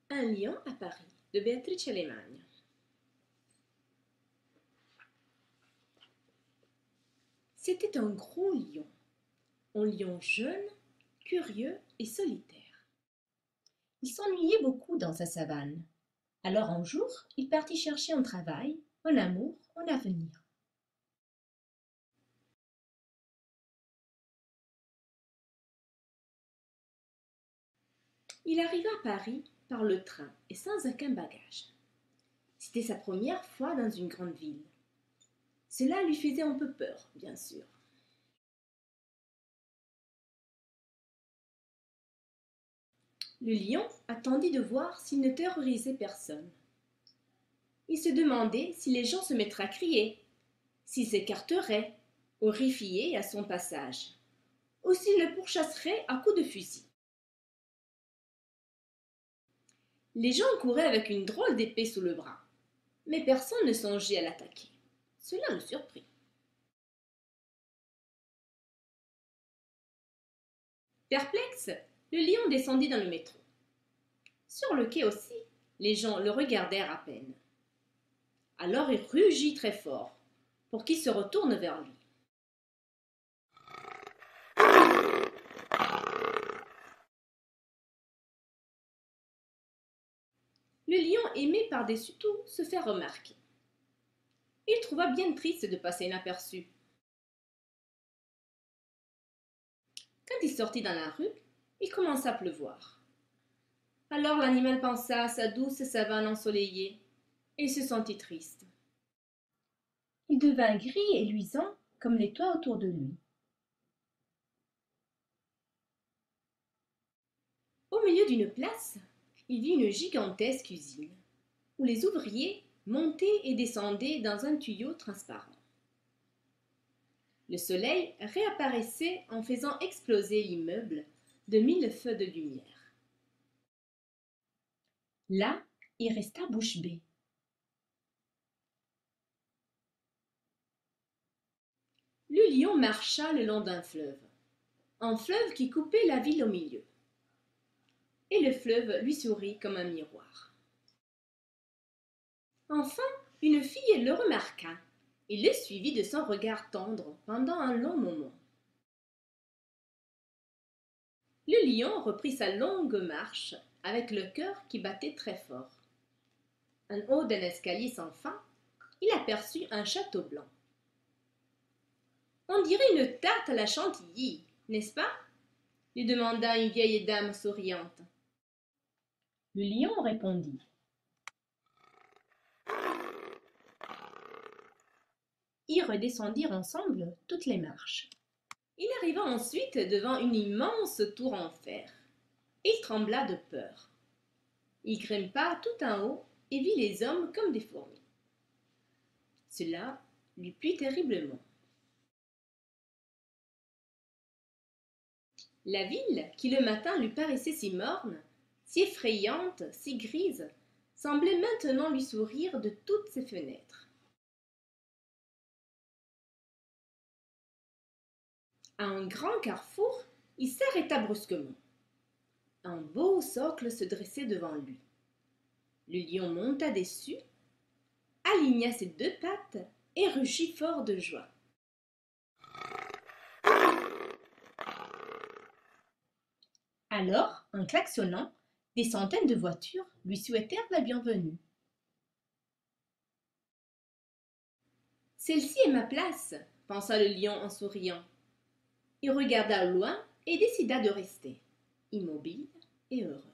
Un lion à Paris de Beatrice Alemagna. C'était un gros lion, un lion jeune, curieux et solitaire. Il s'ennuyait beaucoup dans sa savane. Alors un jour, il partit chercher un travail, un amour, un avenir. Il arriva à Paris par le train et sans aucun bagage. C'était sa première fois dans une grande ville. Cela lui faisait un peu peur, bien sûr. Le lion attendit de voir s'il ne terrorisait personne. Il se demandait si les gens se mettraient à crier, s'ils s'écarteraient, horrifiés à son passage, ou s'ils le pourchasseraient à coups de fusil. Les gens couraient avec une drôle d'épée sous le bras, mais personne ne songeait à l'attaquer. Cela le surprit. Perplexe, le lion descendit dans le métro. Sur le quai aussi, les gens le regardèrent à peine. Alors il rugit très fort pour qu'il se retourne vers lui. Le lion aimait par-dessus tout se faire remarquer. Il trouva bien triste de passer inaperçu. Quand il sortit dans la rue, il commença à pleuvoir. Alors l'animal pensa à sa douce savane ensoleillée et se sentit triste. Il devint gris et luisant comme les toits autour de lui. Au milieu d'une place, il vit une gigantesque usine où les ouvriers montaient et descendaient dans un tuyau transparent. Le soleil réapparaissait en faisant exploser l'immeuble de 1000 feux de lumière. Là, il resta bouche bée. Le lion marcha le long d'un fleuve, un fleuve qui coupait la ville au milieu. Et le fleuve lui sourit comme un miroir. Enfin, une fille le remarqua et le suivit de son regard tendre pendant un long moment. Le lion reprit sa longue marche avec le cœur qui battait très fort. En haut d'un escalier sans fin, il aperçut un château blanc. On dirait une tarte à la chantilly, n'est-ce pas? Lui demanda une vieille dame souriante. Le lion répondit. Ils redescendirent ensemble toutes les marches. Il arriva ensuite devant une immense tour en fer. Il trembla de peur. Il grimpa tout en haut et vit les hommes comme des fourmis. Cela lui plut terriblement. La ville, qui le matin lui paraissait si morne, si effrayante, si grise, semblait maintenant lui sourire de toutes ses fenêtres. À un grand carrefour, il s'arrêta brusquement. Un beau socle se dressait devant lui. Le lion monta dessus, aligna ses deux pattes et rugit fort de joie. Alors, en klaxonnant, des centaines de voitures lui souhaitèrent la bienvenue. Celle-ci est ma place, pensa le lion en souriant. Il regarda au loin et décida de rester, immobile et heureux.